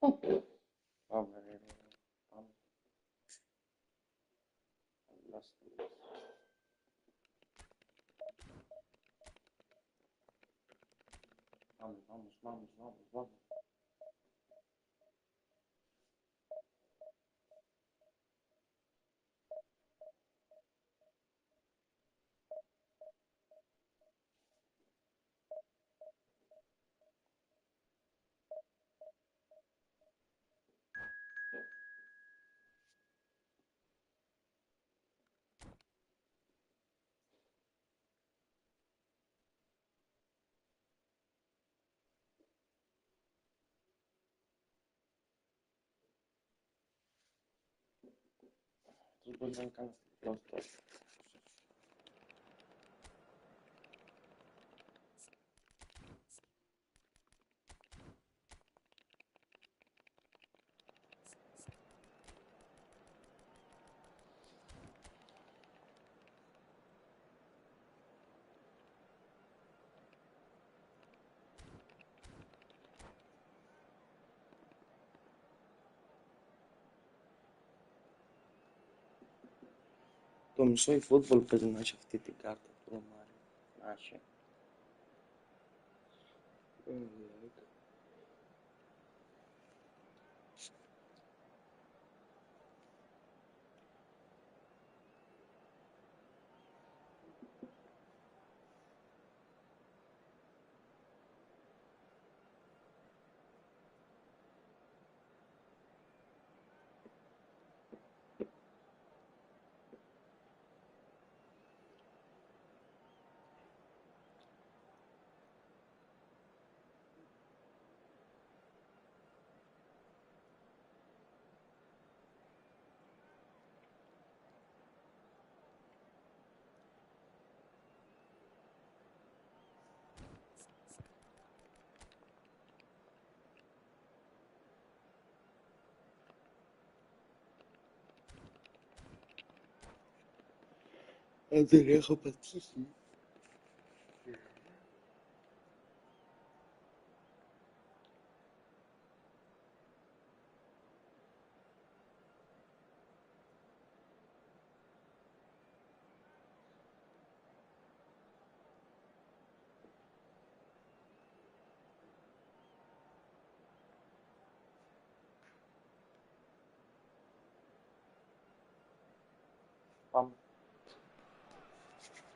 Vabbè, vamos, las- vamos, vamos, vamos, vamos, vamos. Тут будем просто. Το μισό η football πρέπει να έχει αυτή την κάρτα του Ρωμάριου. Να έχει. Αν δεν έχω πατήσει. Πάμε.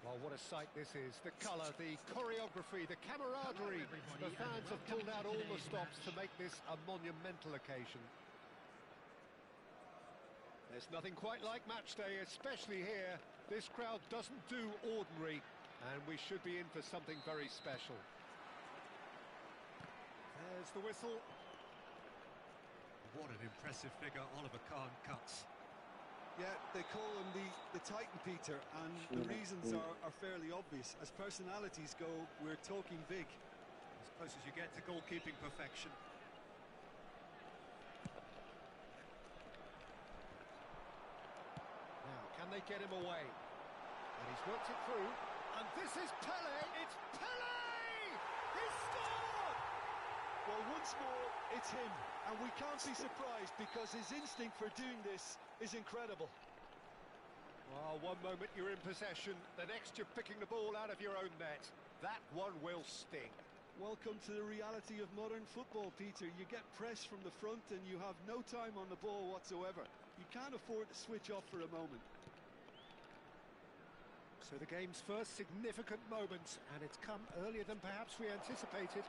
Well, what a sight this is. The colour, the choreography, the camaraderie. The fans have pulled out all the stops to make this a monumental occasion. There's nothing quite like match day, especially here. This crowd doesn't do ordinary, and we should be in for something very special. There's the whistle. What an impressive figure Oliver Kahn cuts. Yeah, they call him the Titan, Peter, and the reasons are fairly obvious. As personalities go, we're talking big. As close as you get to goalkeeping perfection. Now, can they get him away? And he's worked it through. And this is Pele! It's Pele! He scored! Well, once more, it's him. And we can't be surprised because his instinct for doing this is incredible. Well, one moment you're in possession, the next you're picking the ball out of your own net. That one will sting. Welcome to the reality of modern football, Peter. You get pressed from the front and you have no time on the ball whatsoever. You can't afford to switch off for a moment. So the game's first significant moment, and it's come earlier than perhaps we anticipated.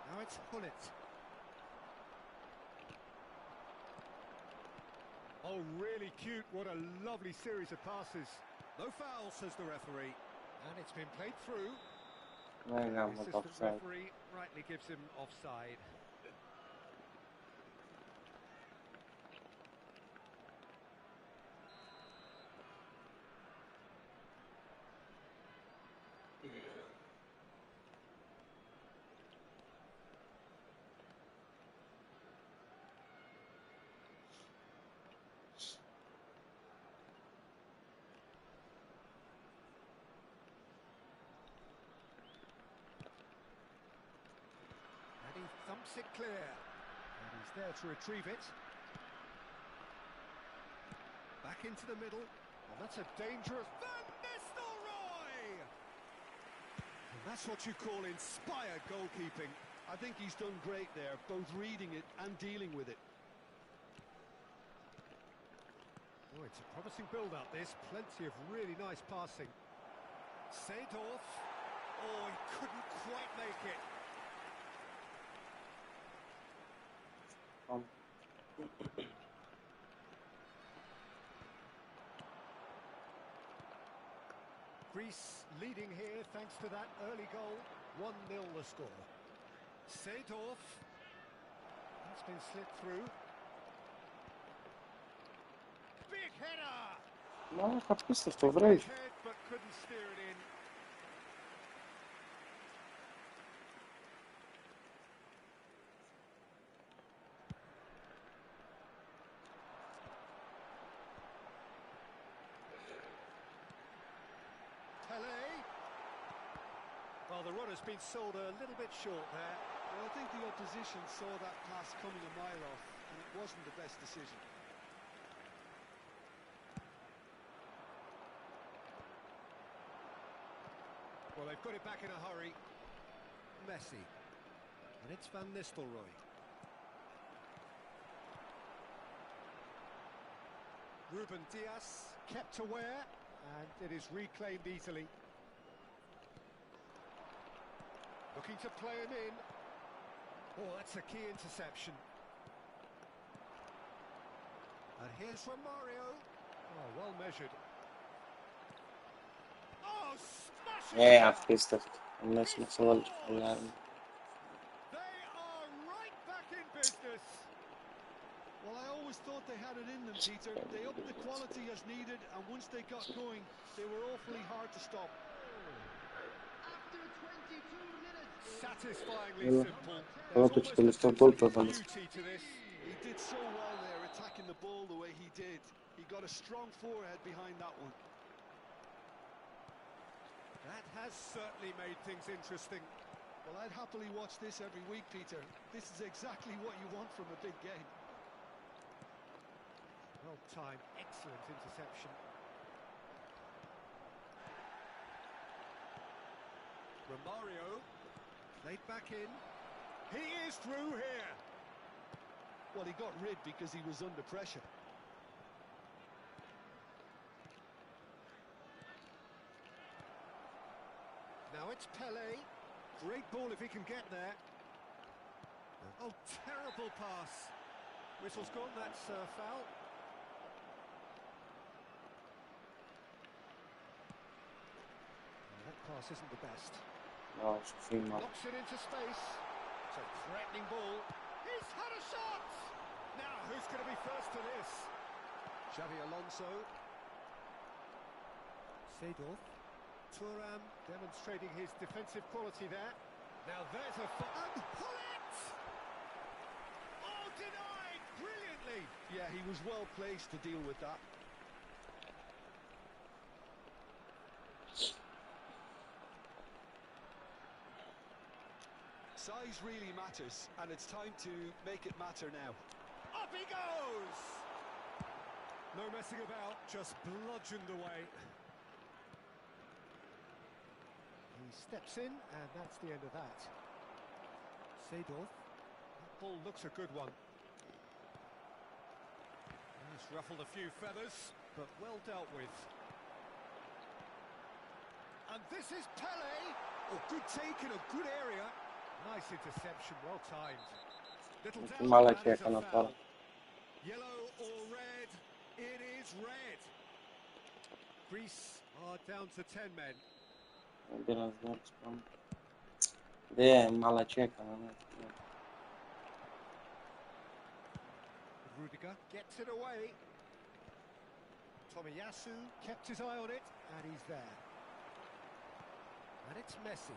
Now it's Gullit. Oh, really cute. What a lovely series of passes. No foul, says the referee. And it's been played through. Venga, The assistant offside. referee rightly gives him offside. thumps it clear. And he's there to retrieve it. Back into the middle. And that's a dangerous... Van Nistelrooy! And that's what you call inspired goalkeeping. I think he's done great there, both reading it and dealing with it. Oh, it's a promising build-up, this. Plenty of really nice passing. Seedorf. Oh, he couldn't quite make it. Greece leading here thanks to that early goal. 1-0 the score. Seedorf. That's been slipped through. Big header! No, capista, sto vrei. Big head, but couldn't steer it in. Pelé. Well, the run has been sold a little bit short there. Well, I think the opposition saw that pass coming a mile off, and it wasn't the best decision. Well, they've got it back in a hurry. Messi. And it's Van Nistelrooy. Ruben Dias kept aware, and it is reclaimed easily. Looking to play him in. Oh, that's a key interception. And here's Romario. Oh, well measured. Oh, smashing! É, it a out. festa. Começa a falar de falhar. They are right back in business. Well, I always thought they had it in them, Peter. They upped the quality as needed, and once they got going, they were awfully hard to stop. Satisfyingly Hello. simple. Hello, There's to almost a the football sense of performance. beauty to this. He did so well there, attacking the ball the way he did. He got a strong forehead behind that one. That has certainly made things interesting. Well, I'd happily watch this every week, Peter. This is exactly what you want from a big game. Well timed, excellent interception. Romario played back in. He is through here. Well, he got rid because he was under pressure. Now it's Pelé. Great ball if he can get there. Oh, terrible pass. Whistle's gone, that's foul. That pass isn't the best. Não, sofri mal. Knocks it into space. It's a threatening ball. He's had a shot! Now, who's going to be first to this? Xavi Alonso. Seedorf. Thuram demonstrating his defensive quality there. Now there's a... And Hullet! Oh, denied! Brilliantly! Yeah, he was well placed to deal with that. Size really matters, and it's time to make it matter now. Up he goes! No messing about, just bludgeoned away. He steps in, and that's the end of that. Seedorf. That ball looks a good one. He's ruffled a few feathers, but well dealt with. And this is Pelé! Oh, good take in a good area. Nice interception, well timed. Little doubt Mala that is checa a na foul. fala. Yellow or red? It is red. Greece are down to 10 men. Biraz daha çıkalım. De mala checa, não é? Rudiger gets it away. Tomiyasu kept his eye on it, and he's there. And it's Messi.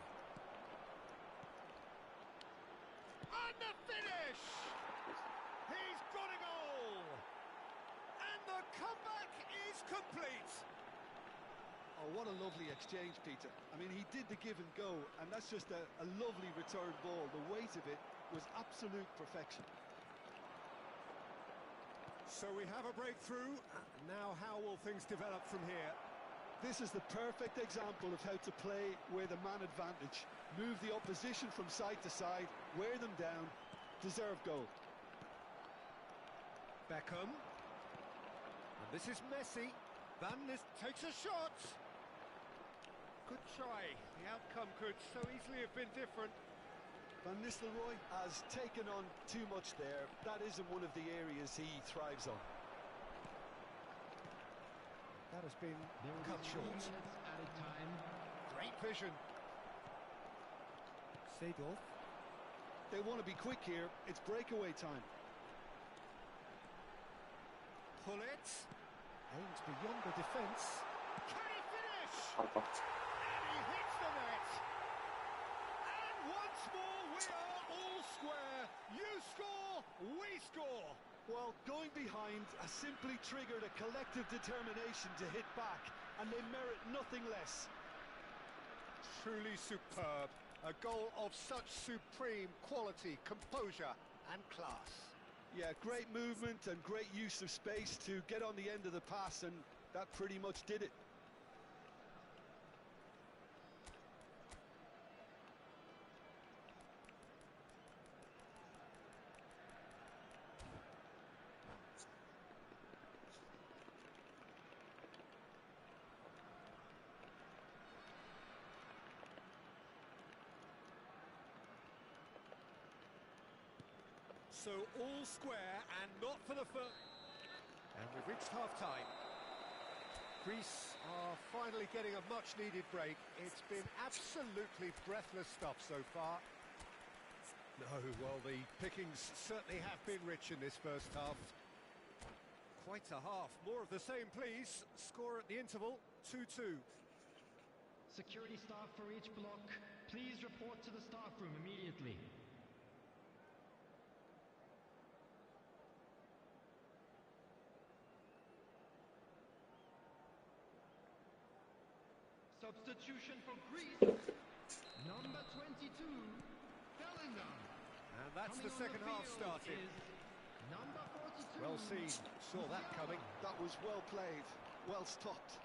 And the finish! He's got a goal! And the comeback is complete! Oh, what a lovely exchange, Peter. I mean, he did the give and go, and that's just a lovely return ball. The weight of it was absolute perfection. So we have a breakthrough. Now how will things develop from here? This is the perfect example of how to play with a man advantage. Move the opposition from side to side, wear them down, deserve goal. Beckham. And this is Messi. Van Nist takes a shot. Good try. The outcome could so easily have been different. Van Nistelrooy has taken on too much there. That isn't one of the areas he thrives on. That has been cut short. Added time. Great vision. Seedorf. They want to be quick here. It's breakaway time. Pull it. Aims beyond the defence. Can he finish? Pardon. And he hits the net. And once more we are all square. You score, we score. Well, going behind has simply triggered a collective determination to hit back, and they merit nothing less. Truly superb. A goal of such supreme quality, composure and class. Yeah, great movement and great use of space to get on the end of the pass, and that pretty much did it. So all square and not for the first. And we've reached half-time. Greece are finally getting a much-needed break. It's been absolutely breathless stuff so far. No, well, the pickings certainly have been rich in this first half. Quite a half. More of the same, please. Score at the interval, 2-2. Security staff for each block, please report to the staff room immediately. Substitution for Greece, number 22, Bellingham. And that's the second half started. Number 42. Well seen. Saw that coming. That was well played, well stopped.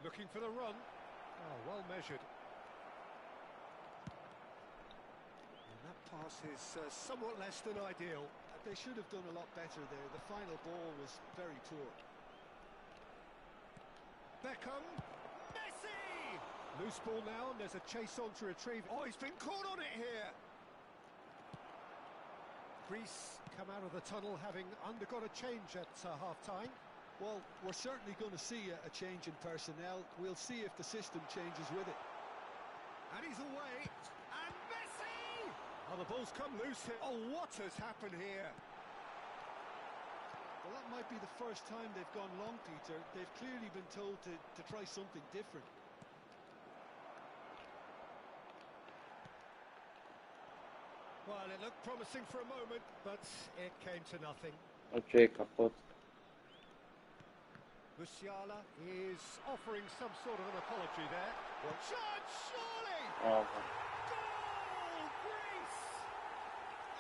Looking for the run. Oh, well measured. And that pass is somewhat less than ideal. They should have done a lot better there. The final ball was very poor. Beckham, Messi! Loose ball now, and there's a chase on to retrieve. Oh, he's been caught on it here! Greece come out of the tunnel having undergone a change at half-time. Well, we're certainly going to see a change in personnel. We'll see if the system changes with it. And he's away, and Messi! Oh, the ball's come loose here. Oh, what has happened here? Well, that might be the first time they've gone long, Peter. They've clearly been told to try something different. Well, it looked promising for a moment, but it came to nothing. Ok, capot. Musiala is offering some sort of an apology there. Shot, surely! Bravo. Goal, Greece!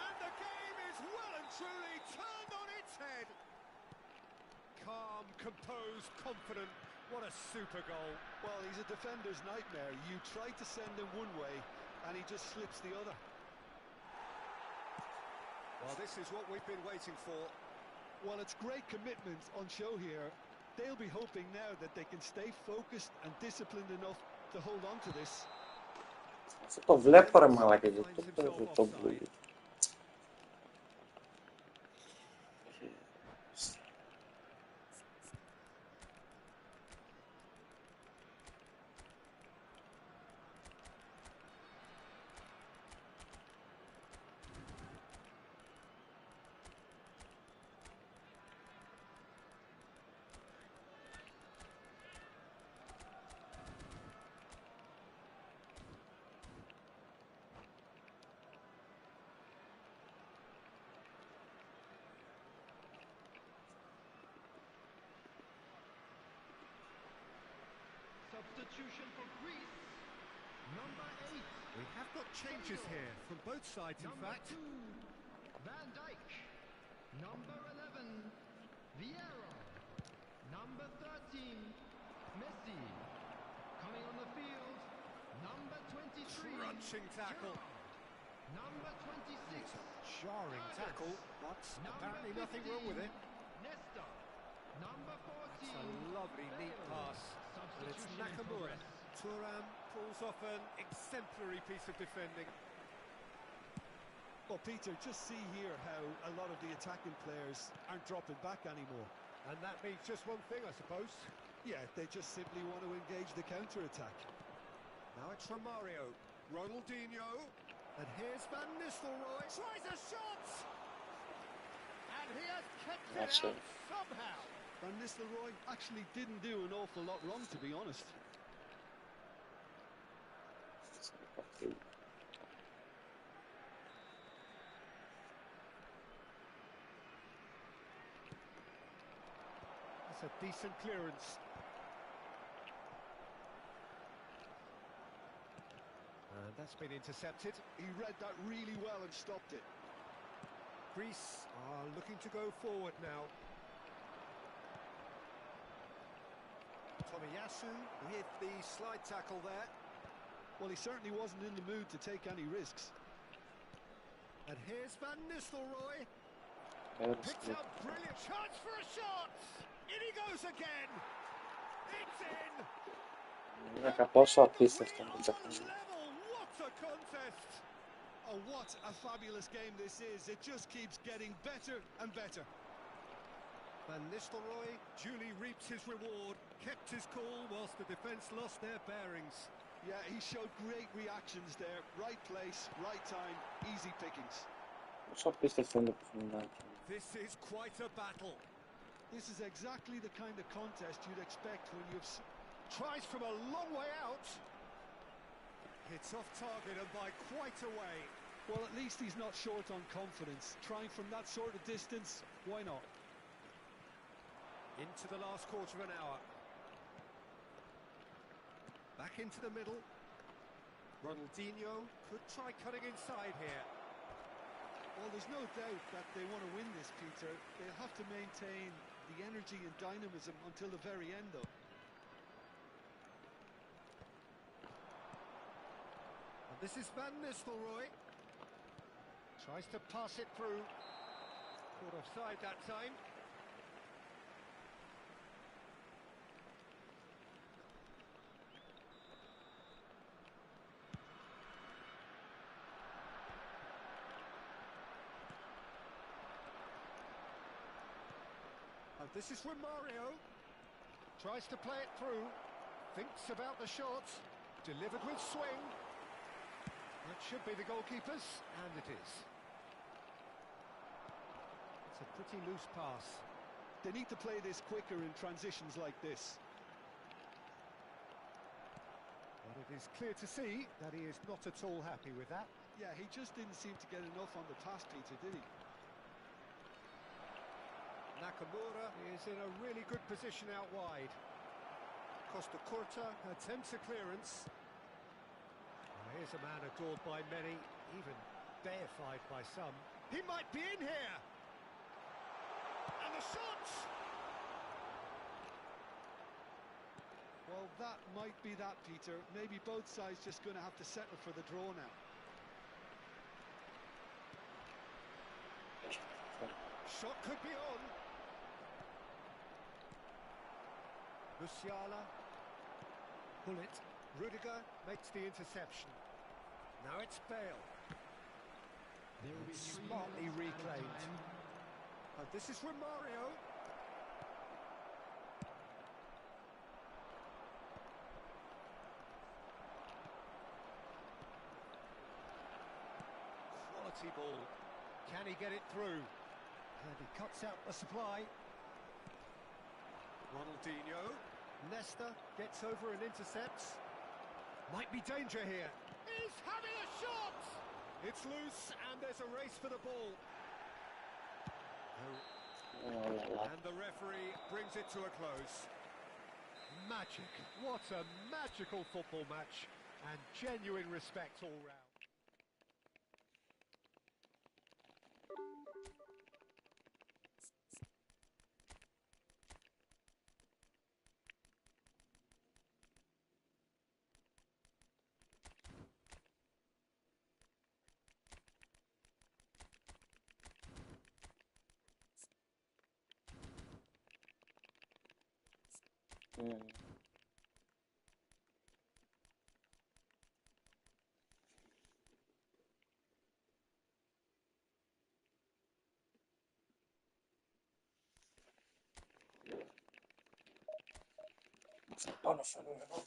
And the game is well and truly turned on its head. Calm, composed, confident. What a super goal. Well, he's a defender's nightmare. You try to send him one way, and he just slips the other. Well, this is what we've been waiting for. Well, it's great commitment on show here. They'll be hoping now that they can stay focused and disciplined enough to hold on to this. Co to wlepar mala kiedy to byli. Substitution for Greece, Number 8. We have got changes here from both sides, in Number fact. 2. Van Dijk. Number 11. Vieira. Number 13. Messi. Coming on the field. Number 23. Crunching tackle. Gerrard. Number 26. Jarring Havertz. tackle, but apparently nothing wrong with it. Nesta. Number 14. It's a lovely, neat Bale. pass. And it's Substitution in Nakamura. progress. Thuram pulls off an exemplary piece of defending. Well, Peter, just see here how a lot of the attacking players aren't dropping back anymore. And that means just one thing, I suppose. Yeah, they just simply want to engage the counter-attack. Now it's Romario. Ronaldinho. And here's Van Nistelrooy. Tries a shot! And he has kept That's it it. out somehow. Van Nistelrooy actually didn't do an awful lot wrong, to be honest. That's a decent clearance. And that's been intercepted. He read that really well and stopped it. Greece are looking to go forward now. Tomiyasu with the slide tackle there. Well, he certainly wasn't in the mood to take any risks. And here's Van Nistelrooy. Evet, Picks evet. up brilliant chance for a shot. In he goes again. It's in. Neka poszła pista w tym On zakończeniu. level. What a contest. Oh, what a fabulous game this is. It just keeps getting better and better. Van Nistelrooy duly reaps his reward, kept his cool whilst the defence lost their bearings. Yeah, he showed great reactions there. Right place, right time, easy pickings. Poszła pista w tym zakończeniu. This is quite a battle. This is exactly the kind of contest you'd expect when you've... Tries from a long way out. Hits off target and by quite a way. Well, at least he's not short on confidence. Trying from that sort of distance, why not? Into the last quarter of an hour. Back into the middle. Ronaldinho could try cutting inside here. Well, there's no doubt that they want to win this, Peter. They'll have to maintain the energy and dynamism until the very end, though. And this is Van Nistelrooy. Tries to pass it through. Caught offside that time. And this is Romario. Tries to play it through. Thinks about the shot. Delivered with swing. That should be the goalkeeper's, and it is. It's a pretty loose pass. They need to play this quicker in transitions like this. But it is clear to see that he is not at all happy with that. Yeah, he just didn't seem to get enough on the pass, Peter, did he? Nakamura is in a really good position out wide. Costa Curta attempts a clearance. Here's a man adored by many, even deified by some. He might be in here! And the shot! Well, that might be that, Peter. Maybe both sides just going to have to settle for the draw now. Shot could be on. Musiala. Bullet. Rudiger makes the interception. Now it's Bale. There will be Smartly 3 minutes added reclaimed. time. And this is Romario. Quality ball. Can he get it through? And he cuts out the supply. Ronaldinho. Nesta gets over and intercepts. Might be danger here. He's having a shot! It's loose and there's a race for the ball. And the referee brings it to a close. Magic. What a magical football match. And genuine respect all round. Buona fenomenale.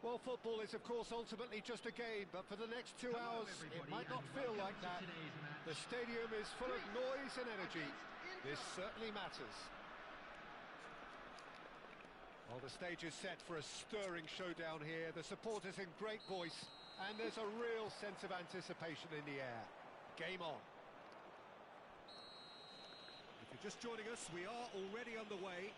Well, football is, of course, ultimately just a game, but for the next 2 hours, it might not feel like that. The stadium is full of noise and energy. This certainly matters. Well, the stage is set for a stirring showdown here. The supporters in great voice, and there's a real sense of anticipation in the air. Game on. If you're just joining us, we are already underway.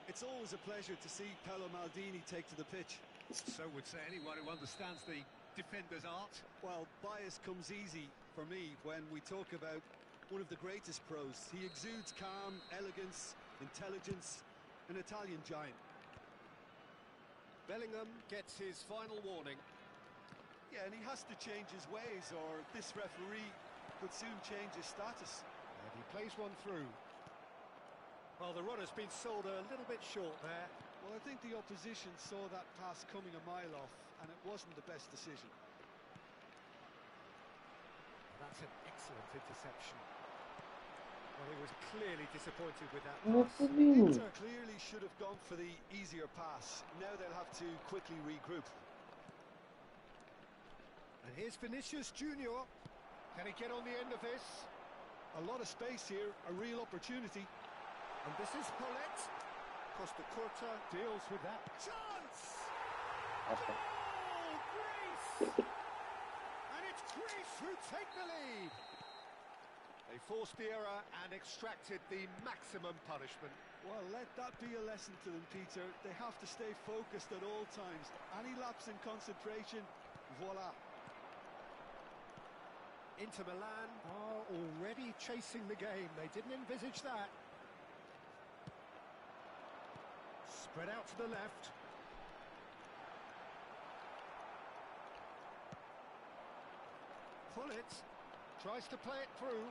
It's always a pleasure to see Paolo Maldini take to the pitch. So would say anyone who understands the defender's art. Well, bias comes easy for me when we talk about one of the greatest pros. He exudes calm, elegance, intelligence, an Italian giant. Bellingham gets his final warning. Yeah, and he has to change his ways, or this referee could soon change his status. And he plays one through. Well, the run has been sold a little bit short there. Well, I think the opposition saw that pass coming a mile off, and it wasn't the best decision. That's an excellent interception. Well, he was clearly disappointed with that What pass. do you mean? Inter clearly should have gone for the easier pass. Now they'll have to quickly regroup. And here's Vinicius Junior. Can he get on the end of this? A lot of space here, a real opportunity. And this is Paulette. Costa Curta deals with that. Chance! Okay. Goal! Greece! And it's Greece who take the lead. They forced the error and extracted the maximum punishment. Well, let that be a lesson to them, Peter. They have to stay focused at all times. Any lapse in concentration, voila. Inter Milan are already chasing the game. They didn't envisage that. Spread out to the left. Pullet tries to play it through.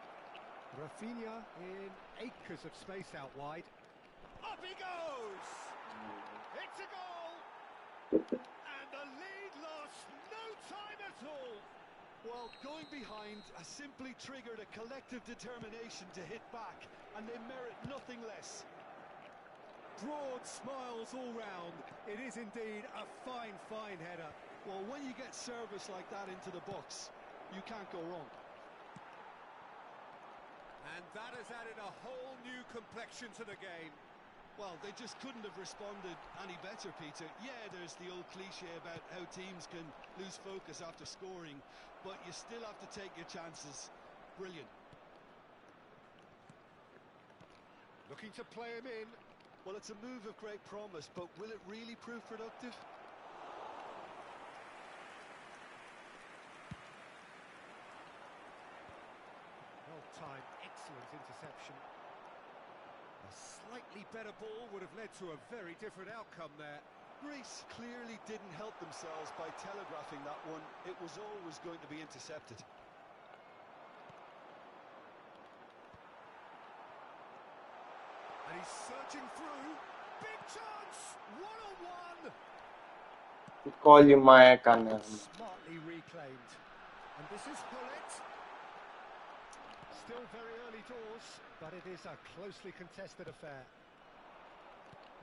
Rafinha in acres of space out wide. Up he goes! It's a goal! And the lead lost no time at all. Well, going behind has simply triggered a collective determination to hit back, and they merit nothing less. Broad smiles all round. It is indeed a fine, fine header. Well, when you get service like that into the box, you can't go wrong. And that has added a whole new complexion to the game. Well, they just couldn't have responded any better, Peter. Yeah, there's the old cliche about how teams can lose focus after scoring, but you still have to take your chances. Brilliant. Looking to play him in. Well, it's a move of great promise, but will it really prove productive? Well-timed, excellent interception. A slightly better ball would have led to a very different outcome there. Greece clearly didn't help themselves by telegraphing that one. It was always going to be intercepted. And he's searching through. Big chance! One-on-one! Κόλλημα έκανε. Smartly reclaimed. And this is Hullet. Still very early doors, but it is a closely contested affair.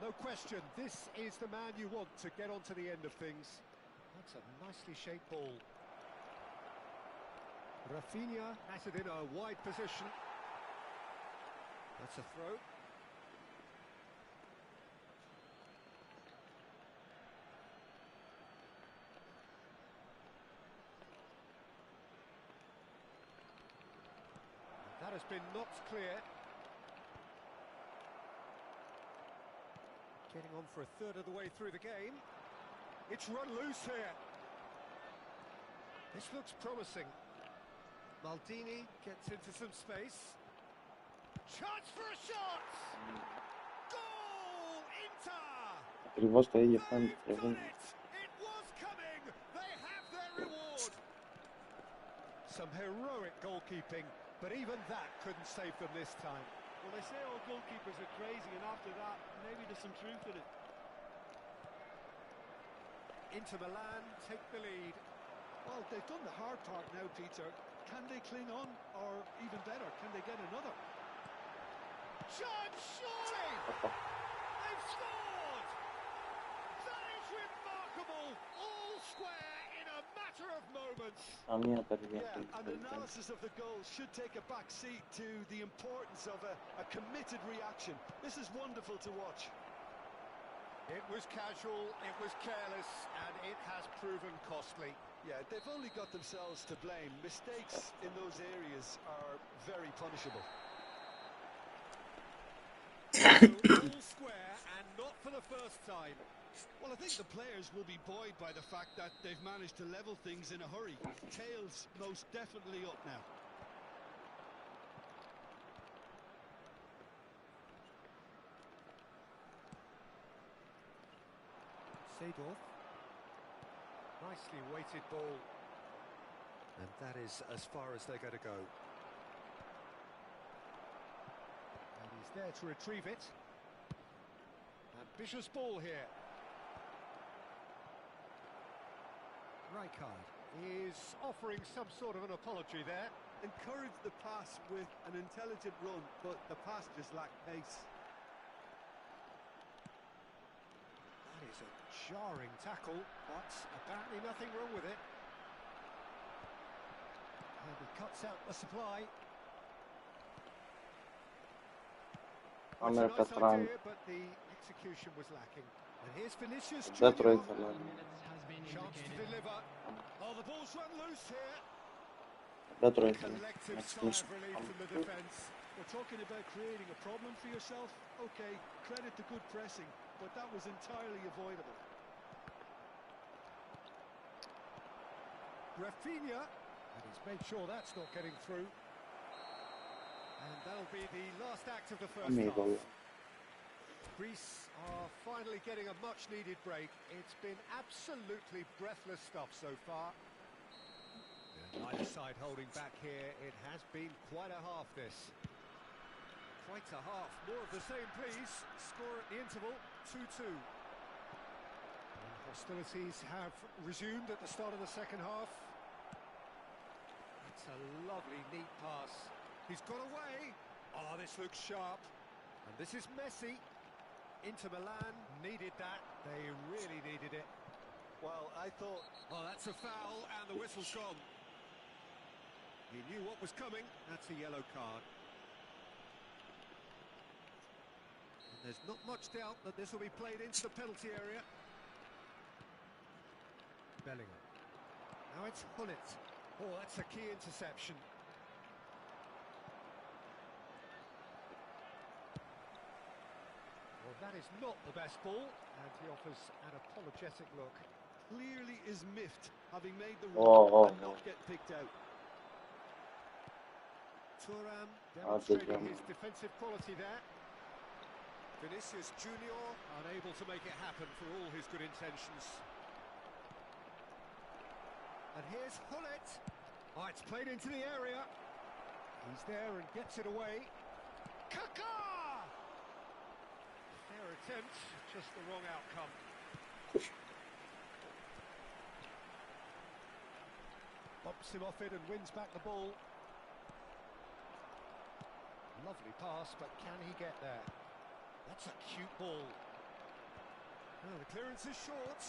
No question, this is the man you want to get onto the end of things. That's a nicely shaped ball. Rafinha has it in a wide position. That's a throw. That has been knocked clear. Getting on for a third of the way through the game. It's run loose here. This looks promising. Maldini gets into some space. Chance for a shot! Goal! Inter! Ακριβώς το ίδιο They've φαίνεται. done it! It was coming! They have their reward! Some heroic goalkeeping, but even that couldn't save them this time. Well, they say all goalkeepers are crazy, and after that, maybe there's some truth in it. Inter Milan take the lead. Well, they've done the hard part now, Peter. Can they cling on, or even better, can they get another? Chance, surely! They've scored! That is remarkable! All square in a matter of moments. Καμία παιδιά. Yeah, and analysis of the goal should take a back seat to the importance of a committed reaction. This is wonderful to watch. It was casual, it was careless, and it has proven costly. Yeah, they've only got themselves to blame. Mistakes in those areas are very punishable. All square, and not for the first time. Well, I think the players will be buoyed by the fact that they've managed to level things in a hurry. Tails most definitely up now. Seedorf. Nicely weighted ball. And that is as far as they're going to go. And he's there to retrieve it. Ambitious ball here. Rijkaard is offering some sort of an apology there. Encouraged the pass with an intelligent run, but the pass just lacked pace. That is a jarring tackle, but apparently nothing wrong with it. And he cuts out the supply. Well, it's a nice idea, but the execution was lacking. And here's Vinicius Δεν το Junior. ήθελα. Chance to deliver. Oh, the ball's run loose here. Δεν το ήθελα. Collective Να sigh ξυπνήσω. of relief from the defence. We're talking about creating a problem for yourself. Okay, credit to good pressing, but that was entirely avoidable. Rafinha, and he's made sure that's not getting through. And that'll be the last act of the first Amigo. half. Greece are finally getting a much-needed break. It's been absolutely breathless stuff so far. And neither side holding back here. It has been quite a half, this. Quite a half. More of the same, please. Score at the interval, 2-2. And hostilities have resumed at the start of the second half. It's a lovely, neat pass. He's got away. Oh, this looks sharp. And this is Messi. Inter Milan needed that. They really needed it. Well, I thought... Oh, that's a foul, and the whistle's gone. He knew what was coming. That's a yellow card. And there's not much doubt that this will be played into the penalty area. Bellingham. Now it's Hullet. Oh, that's a key interception. that is not the best ball, and he offers an apologetic look. Clearly is miffed, having made the Oh, run oh, and not oh. get picked out. Thuram Ah, good demonstrating job. his defensive quality there. Vinicius Junior unable to make it happen for all his good intentions. And here's Hullet. Oh, it's played into the area. He's there and gets it away. Kaká! Fair attempt, just the wrong outcome. Bumps him off it and wins back the ball. Lovely pass, but can he get there? That's a cute ball. Oh, the clearance is short.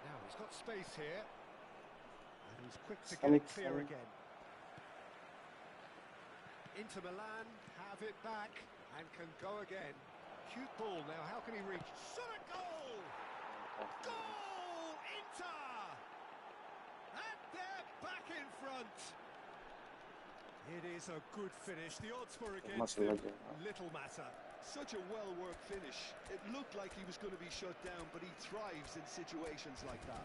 Now he's got space here. And he's quick to get it clear again. Inter Milan have it back and can go again. Cute ball now, how can he reach? Shot a goal! Goal! Inter! And they're back in front! It is a good finish. The odds were against him. Little matter. Such a well-worked finish. It looked like he was going to be shut down, but he thrives in situations like that.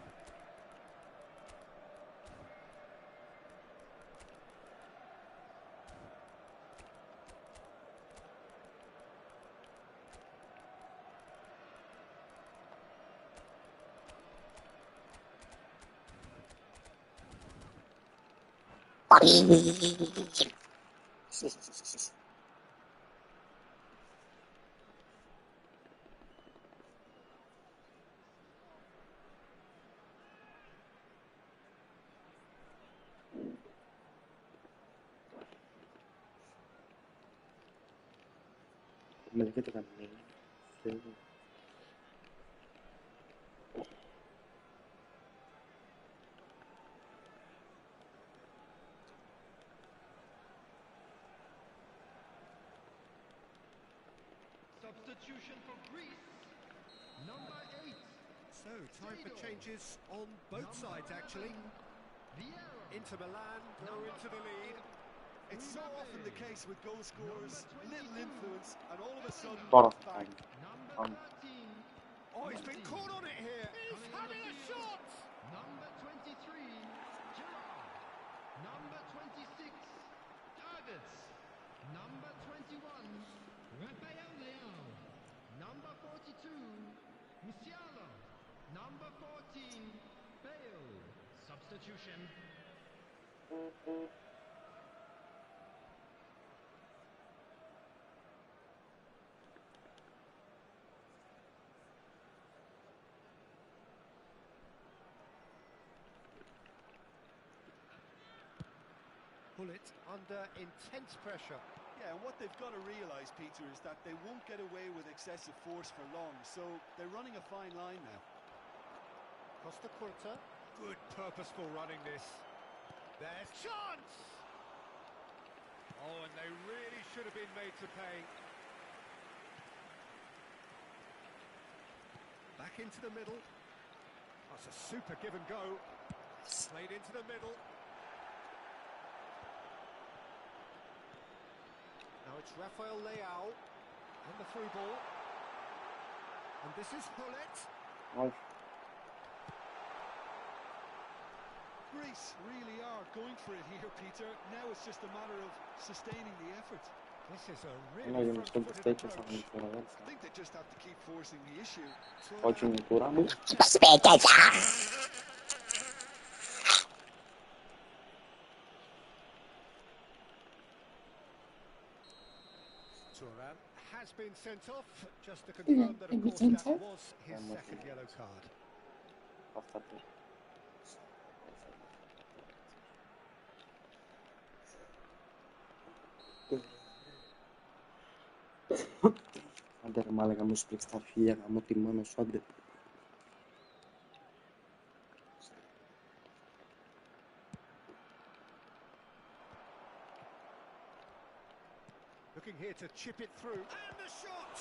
Mereka tekan main. Substitution for Greece. Number 8. So, time for changes on both sides, actually. Vieira. Inter Milan go into the lead. It's so often the case with goal scorers, little influence, and all of a sudden, Torres. bang. Number 13. Oh, he's been caught on it here. He's Coming having on a the shot. field. Number 23. Gerrard. Number 26. Davids. Number 21. Rafael Leao. Number 42. Musiala. Number 14. Bale. Substitution. Hullet under intense pressure. Yeah, and what they've got to realise, Peter, is that they won't get away with excessive force for long, so they're running a fine line now. Costa Curta. Good purposeful running this. There's chance! Oh, and they really should have been made to pay. Back into the middle. That's a super give and go. Played into the middle. Now it's Rafael Leao and the through ball. And this is Hullet. Nice. Greece really are going for it here, Peter. Now it's just a matter of sustaining the effort. This is a Nu really wiem, co to front-footed stecie approach. samym I think they just have to keep forcing the issue. Очень натурально. Thuram has been sent off, just to confirm that, of course, that was his second yellow card. Повтори. Άντε ρε μάλακα μου σπίξ τα φιλιά γαμώ τη μόνο σου άντε. Looking here to chip it through, and the shot!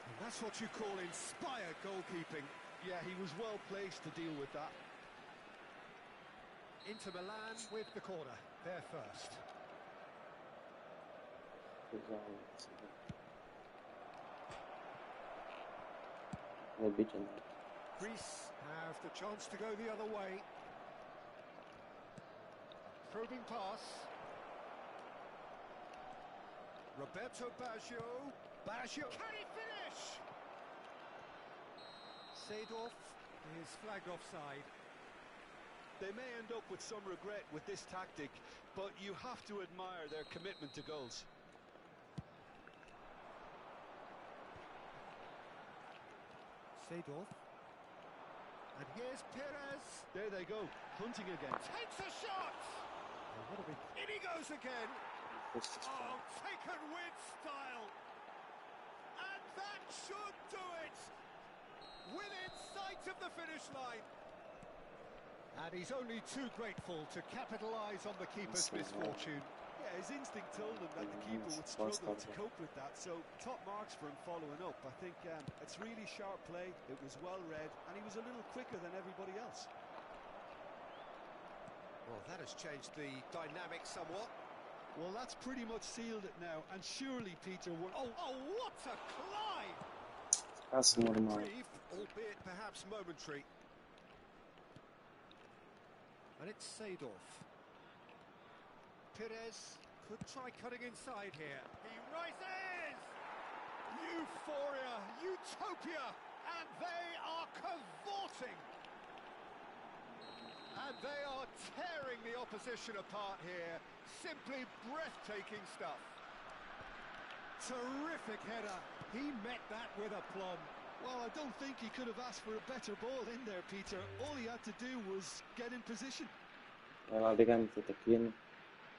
And that's what you call inspired goalkeeping. Yeah, he was well placed to deal with that. Inter Milan with the corner, there first. Will be gentle. Greece have the chance to go the other way. Probing pass. Roberto Baggio. Baggio. Can he finish? Seedorf is flagged offside. They may end up with some regret with this tactic, but you have to admire their commitment to goals. Seedorf. And here's Perez. There they go, hunting again. Takes a shot! In he goes again. This is Oh, taken with style. And that should do it. Within sight of the finish line. And he's only too grateful to capitalise on the keeper's misfortune. Yeah, his instinct told him that the keeper would struggle to cope with that, so top marks for him following up. I think it's really sharp play, it was well read, and he was a little quicker than everybody else. Well, that has changed the dynamic somewhat. Well, that's pretty much sealed it now, and surely, Peter, Oh, what a climb! That's normal. Reprieve, albeit perhaps momentary. And it's Seedorf. Perez could try cutting inside here. He rises! Euphoria, utopia, and they are cavorting. And they are tearing the opposition apart here. Simply breathtaking stuff. Terrific header. He met that with aplomb. well, I don't think he could have asked for a better ball in there, Peter. All he had to do was get in position. Ela liga-me aqui.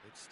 It's